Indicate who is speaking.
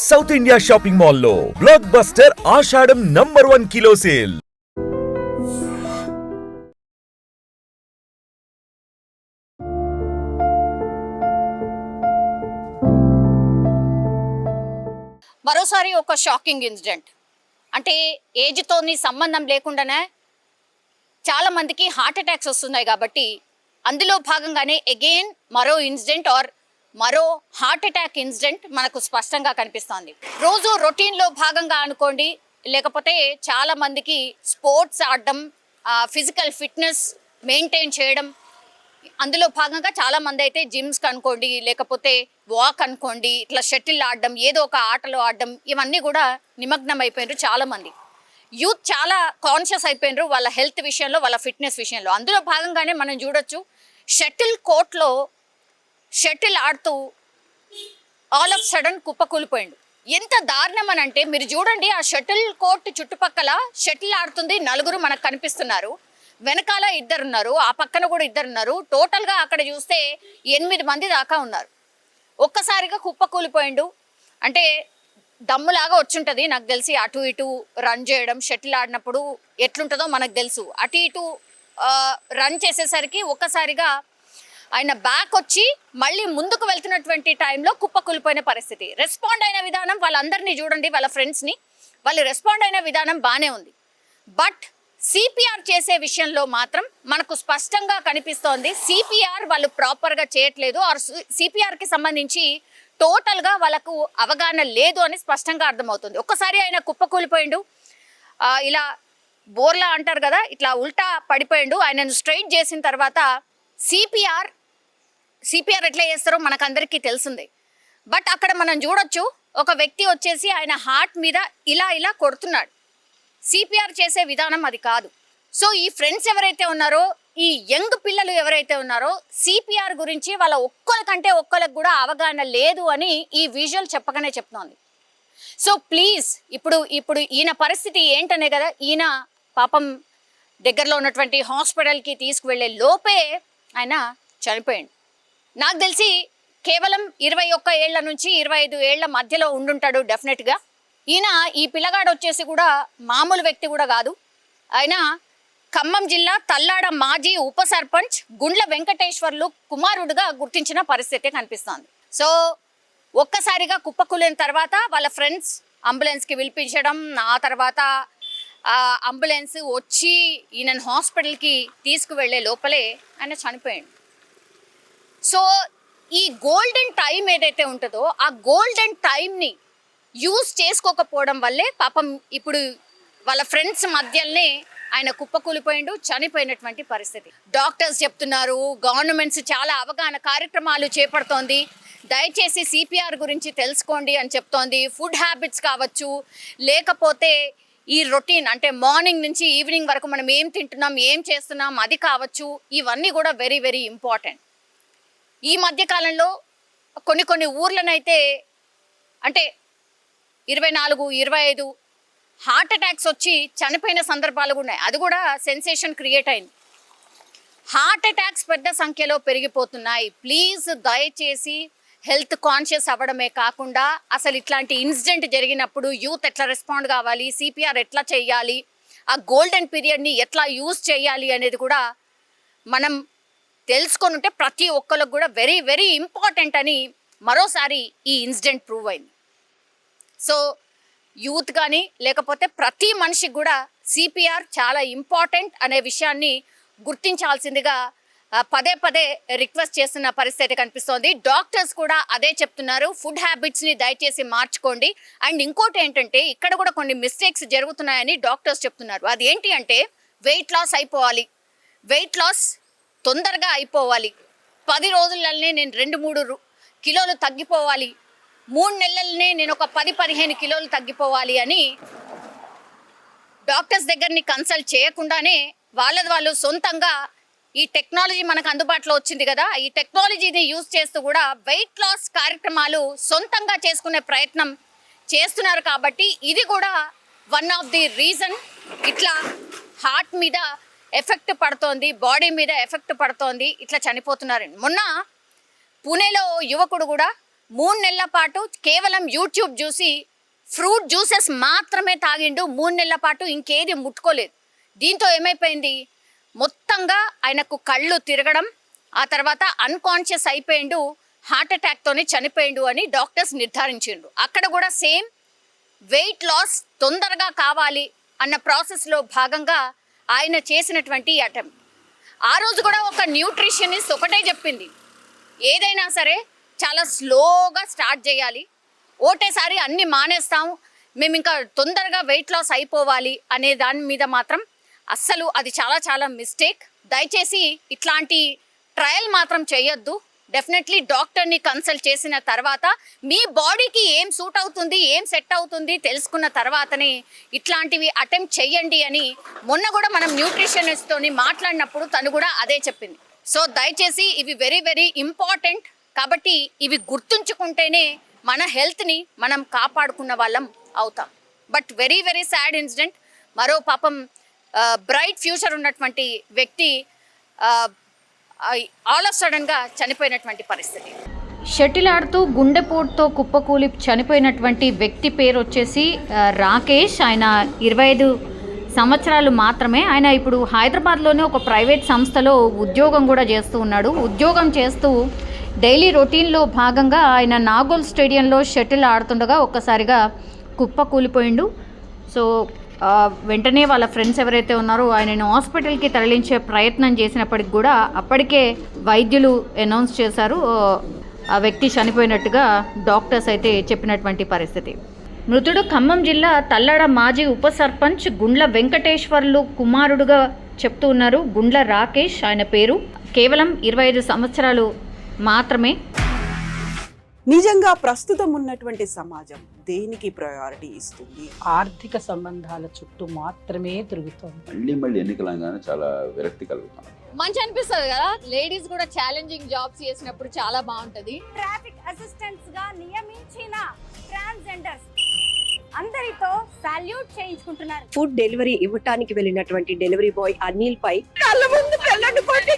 Speaker 1: South India shopping మాల్లో block buster ఆషాఢం #1 kilo sale.
Speaker 2: మరోసారి ఒక షాకింగ్ ఇన్సిడెంట్. అంటే ఏజ్తోని సంబంధం లేకుండానే చాలా మందికి హార్ట్ అటాక్స్ వస్తున్నాయి కాబట్టి అందులో భాగంగానే అగైన్ మరో ఇన్సిడెంట్ ఆర్ మరో హార్ట్ అటాక్ ఇన్సిడెంట్ మనకు స్పష్టంగా కనిపిస్తోంది. రోజు రొటీన్లో భాగంగా అనుకోండి, లేకపోతే చాలా మందికి స్పోర్ట్స్ ఆడడం, ఫిజికల్ ఫిట్నెస్ మెయింటైన్ చేయడం, అందులో భాగంగా చాలా మంది అయితే జిమ్స్కి అనుకోండి, లేకపోతే వాక్ అనుకోండి, ఇట్లా షటిల్ ఆడడం, ఏదో ఒక ఆటలో ఆడడం, ఇవన్నీ కూడా నిమగ్నం అయిపోయినారు చాలామంది. యూత్ చాలా కాన్షియస్ అయిపోయినారు వాళ్ళ హెల్త్ విషయంలో, వాళ్ళ ఫిట్నెస్ విషయంలో. అందులో భాగంగానే మనం చూడొచ్చు, షటిల్ కోర్ట్లో షటిల్ ఆడుతూ ఆల్ ఆఫ్ సడన్ కుప్పకూలిపోయిండు. ఎంత దారుణం అని అంటే మీరు చూడండి, ఆ షటిల్ కోర్ట్ చుట్టుపక్కల షటిల్ ఆడుతుంది నలుగురు మనకు కనిపిస్తున్నారు, వెనకాల 2 ఉన్నారు, ఆ పక్కన కూడా 2 ఉన్నారు, టోటల్గా అక్కడ చూస్తే 8 మంది దాకా ఉన్నారు. ఒక్కసారిగా కుప్పకూలిపోయిండు. అంటే దమ్ములాగా వచ్చుంటుంది నాకు తెలిసి, అటు ఇటు రన్ చేయడం, షటిల్ ఆడినప్పుడు ఎట్లుంటుందో మనకు తెలుసు. అటు ఇటు రన్ చేసేసరికి ఒక్కసారిగా ఆయన బ్యాక్ వచ్చి మళ్ళీ ముందుకు వెళ్తున్నటువంటి టైంలో కుప్పకూలిపోయిన పరిస్థితి. రెస్పాండ్ అయిన విధానం వాళ్ళందరినీ చూడండి, వాళ్ళ ఫ్రెండ్స్ని, వాళ్ళు రెస్పాండ్ అయిన విధానం బాగానే ఉంది. బట్ సిపిఆర్ చేసే విషయంలో మాత్రం మనకు స్పష్టంగా కనిపిస్తోంది, సిపిఆర్ వాళ్ళు ప్రాపర్గా చేయట్లేదు, ఆర్ సిపిఆర్కి సంబంధించి టోటల్గా వాళ్ళకు అవగాహన లేదు అని స్పష్టంగా అర్థమవుతుంది. ఒక్కసారి ఆయన కుప్పకూలిపోయిండు, ఇలా బోర్లా అంటారు కదా, ఇట్లా ఉల్టా పడిపోయిండు. ఆయనను స్ట్రైట్ చేసిన తర్వాత సిపిఆర్ ఎట్లా చేస్తారో మనకందరికీ తెలిసిందే. బట్ అక్కడ మనం చూడొచ్చు, ఒక వ్యక్తి వచ్చేసి ఆయన హార్ట్ మీద ఇలా కొడుతున్నాడు. సిపిఆర్ చేసే విధానం అది కాదు. సో ఈ ఫ్రెండ్స్ ఎవరైతే ఉన్నారో, ఈ యంగ్ పిల్లలు ఎవరైతే ఉన్నారో, సిపిఆర్ గురించి వాళ్ళ ఒక్కరికంటే ఒక్కరికి కూడా అవగాహన లేదు అని ఈ విజువల్ చెప్పగానే చెప్తోంది. సో ప్లీజ్, ఇప్పుడు ఈయన పరిస్థితి ఏంటనే కదా, ఈయన పాపం దగ్గరలో ఉన్నటువంటి హాస్పిటల్కి తీసుకువెళ్ళే లోపే ఆయన చనిపోయాడు. నాకు తెలిసి కేవలం 21 ఏళ్ల నుంచి 25 ఏళ్ల మధ్యలో ఉండుంటాడు డెఫినెట్గా. ఈ పిల్లగాడు వచ్చేసి కూడా మామూలు వ్యక్తి కూడా కాదు. ఆయన ఖమ్మం జిల్లా తల్లాడ మాజీ ఉప సర్పంచ్ గుండ్ల వెంకటేశ్వర్లు కుమారుడుగా గుర్తించిన పరిస్థితి కనిపిస్తోంది. సో ఒక్కసారిగా కుప్పకూలిన తర్వాత వాళ్ళ ఫ్రెండ్స్ అంబులెన్స్కి పిలిపించడం, ఆ తర్వాత అంబులెన్స్ వచ్చి ఈయనను హాస్పిటల్కి తీసుకువెళ్ళే లోపలే ఆయన చనిపోయాడు. సో ఈ గోల్డెన్ టైం ఏదైతే ఉంటుందో, ఆ గోల్డెన్ టైంని యూజ్ చేసుకోకపోవడం వల్లే పాపం ఇప్పుడు వాళ్ళ ఫ్రెండ్స్ మధ్యలోనే ఆయన కుప్పకూలిపోయిండు, చనిపోయినటువంటి పరిస్థితి. డాక్టర్స్ చెప్తున్నారు, గవర్నమెంట్స్ చాలా అవగాహన కార్యక్రమాలు చేపడుతోంది, దయచేసి సిపిఆర్ గురించి తెలుసుకోండి అని చెప్తోంది. ఫుడ్ హ్యాబిట్స్ కావచ్చు, లేకపోతే ఈ రొటీన్ అంటే మార్నింగ్ నుంచి ఈవినింగ్ వరకు మనం ఏం తింటున్నాం, ఏం చేస్తున్నాం, అది కావచ్చు, ఇవన్నీ కూడా వెరీ వెరీ ఇంపార్టెంట్. ఈ మధ్యకాలంలో కొన్ని ఊర్లనైతే అంటే 24, 25 హార్ట్ అటాక్స్ వచ్చి చనిపోయిన సందర్భాలు కూడా ఉన్నాయి. అది కూడా సెన్సేషన్ క్రియేట్ అయింది. హార్ట్ అటాక్స్ పెద్ద సంఖ్యలో పెరిగిపోతున్నాయి. ప్లీజ్ దయచేసి హెల్త్ కాన్షియస్ అవ్వడమే కాకుండా, అసలు ఇట్లాంటి ఇన్సిడెంట్ జరిగినప్పుడు యూత్ ఎట్లా రెస్పాండ్ కావాలి, సిపిఆర్ ఎట్లా చేయాలి, ఆ గోల్డెన్ పీరియడ్ని ఎట్లా యూజ్ చేయాలి అనేది కూడా మనం తెలుసుకొని ఉంటే ప్రతి ఒక్కరికి కూడా వెరీ వెరీ ఇంపార్టెంట్ అని మరోసారి ఈ ఇన్సిడెంట్ ప్రూవ్ అయింది. సో యూత్ కానీ లేకపోతే ప్రతి మనిషికి కూడా సిపిఆర్ చాలా ఇంపార్టెంట్ అనే విషయాన్ని గుర్తించాల్సిందిగా పదే రిక్వెస్ట్ చేస్తున్న పరిస్థితి కనిపిస్తోంది. డాక్టర్స్ కూడా అదే చెప్తున్నారు, ఫుడ్ హ్యాబిట్స్ని దయచేసి మార్చుకోండి. అండ్ ఇంకోటి ఏంటంటే, ఇక్కడ కూడా కొన్ని మిస్టేక్స్ జరుగుతున్నాయని డాక్టర్స్ చెప్తున్నారు. అది ఏంటి అంటే, వెయిట్ లాస్ అయిపోవాలి, వెయిట్ లాస్ తొందరగా అయిపోవాలి, 10 రోజులనే నేను 2-3 కిలోలు తగ్గిపోవాలి, 3 నెలలనే నేను ఒక 10-15 కిలోలు తగ్గిపోవాలి అని డాక్టర్స్ దగ్గరని కన్సల్ట్ చేయకుండానే వాళ్ళు సొంతంగా ఈ టెక్నాలజీ మనకు అందుబాటులో వచ్చింది కదా, ఈ టెక్నాలజీని యూజ్ చేస్తూ కూడా వెయిట్ లాస్ కార్యక్రమాలు సొంతంగా చేసుకునే ప్రయత్నం చేస్తున్నారు. కాబట్టి ఇది కూడా వన్ ఆఫ్ ది రీజన్ ఇట్లా హార్ట్ మీద ఎఫెక్ట్ పడుతోంది, బాడీ మీద ఎఫెక్ట్ పడుతోంది, ఇట్లా చనిపోతున్నారు. మొన్న పూణేలో యువకుడు కూడా 3 నెలల పాటు కేవలం యూట్యూబ్ చూసి ఫ్రూట్ జ్యూసెస్ మాత్రమే తాగిండు. 3 నెలల పాటు ఇంకేది ముట్టుకోలేదు. దీంతో ఏమైపోయింది, మొత్తంగా ఆయనకు కళ్ళు తిరగడం, ఆ తర్వాత అన్కాన్షియస్ అయిపోయిండు, హార్ట్ అటాక్తోనే చనిపోయిండు అని డాక్టర్స్ నిర్ధారించిండు. అక్కడ కూడా సేమ్ వెయిట్ లాస్ తొందరగా కావాలి అన్న ప్రాసెస్లో భాగంగా ఆయన చేసినటువంటి అటెంప్ట్. ఆ రోజు కూడా ఒక న్యూట్రిషనిస్ట్ ఒకటే చెప్పింది, ఏదైనా సరే చాలా స్లోగా స్టార్ట్ చేయాలి, ఒకటేసారి అన్ని మానేస్తాం, మేము ఇంకా తొందరగా వెయిట్ లాస్ అయిపోవాలి అనే దాని మీద మాత్రం అస్సలు అది చాలా చాలా మిస్టేక్. దయచేసి ఇట్లాంటి ట్రయల్ మాత్రం చేయొద్దు. డెఫినెట్లీ డాక్టర్ని కన్సల్ట్ చేసిన తర్వాత మీ బాడీకి ఏం సూట్ అవుతుంది, ఏం సెట్ అవుతుంది తెలుసుకున్న తర్వాతనే ఇట్లాంటివి అటెంప్ట్ చెయ్యండి అని మొన్న కూడా మనం న్యూట్రిషనిస్ట్తోని మాట్లాడినప్పుడు తను కూడా అదే చెప్పింది. సో దయచేసి ఇవి వెరీ వెరీ ఇంపార్టెంట్. కాబట్టి ఇవి గుర్తుంచుకుంటేనే మన హెల్త్ని మనం కాపాడుకున్న వాళ్ళం అవుతాం. But very very sad incident. మరో పాపం బ్రైట్ ఫ్యూచర్ ఉన్నటువంటి వ్యక్తి ఆల్ ఆఫ్ సడన్గా చనిపోయినటువంటి పరిస్థితి. షటిల్ ఆడుతూ గుండెపోటుతో కుప్పకూలి చనిపోయినటువంటి వ్యక్తి పేరు వచ్చేసి రాకేష్. ఆయన 25 సంవత్సరాలు మాత్రమే. ఆయన ఇప్పుడు హైదరాబాద్లోనే ఒక ప్రైవేట్ సంస్థలో ఉద్యోగం కూడా చేస్తూ ఉన్నాడు. ఉద్యోగం చేస్తూ డైలీ రొటీన్లో భాగంగా ఆయన నాగోల్ స్టేడియంలో షటిల్ ఆడుతుండగా ఒక్కసారిగా కుప్ప కూలిపోయిండు. సో వెంటనే వాళ్ళ ఫ్రెండ్స్ ఎవరైతే ఉన్నారో ఆయనను హాస్పిటల్కి తరలించే ప్రయత్నం చేసినప్పటికి కూడా అప్పటికే వైద్యులు అనౌన్స్ చేశారు ఆ వ్యక్తి చనిపోయినట్టుగా డాక్టర్స్ అయితే చెప్పినటువంటి పరిస్థితి. మృతుడు ఖమ్మం జిల్లా తల్లడ మాజీ ఉప సర్పంచ్ గుండ్ల వెంకటేశ్వర్లు కుమారుడుగా చెప్తూ ఉన్నారు. గుండ్ల రాకేష్ ఆయన పేరు. కేవలం 25 సంవత్సరాలు మాత్రమే.
Speaker 3: నిజంగా ప్రస్తుతం ఉన్నటువంటి సమాజం దేనికి ప్రయారిటీ ఇస్తుంది?
Speaker 4: ఆర్థిక సంబంధాల చుట్టూ మాత్రమే తిరుగుతోంది.
Speaker 5: మళ్ళీ ఎన్నికలంగానే చాలా విరక్తి కలుగుతాం.
Speaker 2: మంచి అనిపిస్తుంది కదా, లేడీస్ కూడా ఛాలెంజింగ్ జాబ్స్ చేసినప్పుడు చాలా బాగుంటది.
Speaker 6: ట్రాఫిక్ అసిస్టెంట్స్ గా నియమించిన ట్రాన్స్జెండర్స్ అందరితో సాల్యూట్ చేయించుకుంటున్నారు.
Speaker 7: ఫుడ్ డెలివరీ ఇవ్వటానికి వెళ్ళినటువంటి డెలివరీ బాయ్ అనిల్ పై
Speaker 3: కళ్ళ ముందు పిల్లని కొట్టి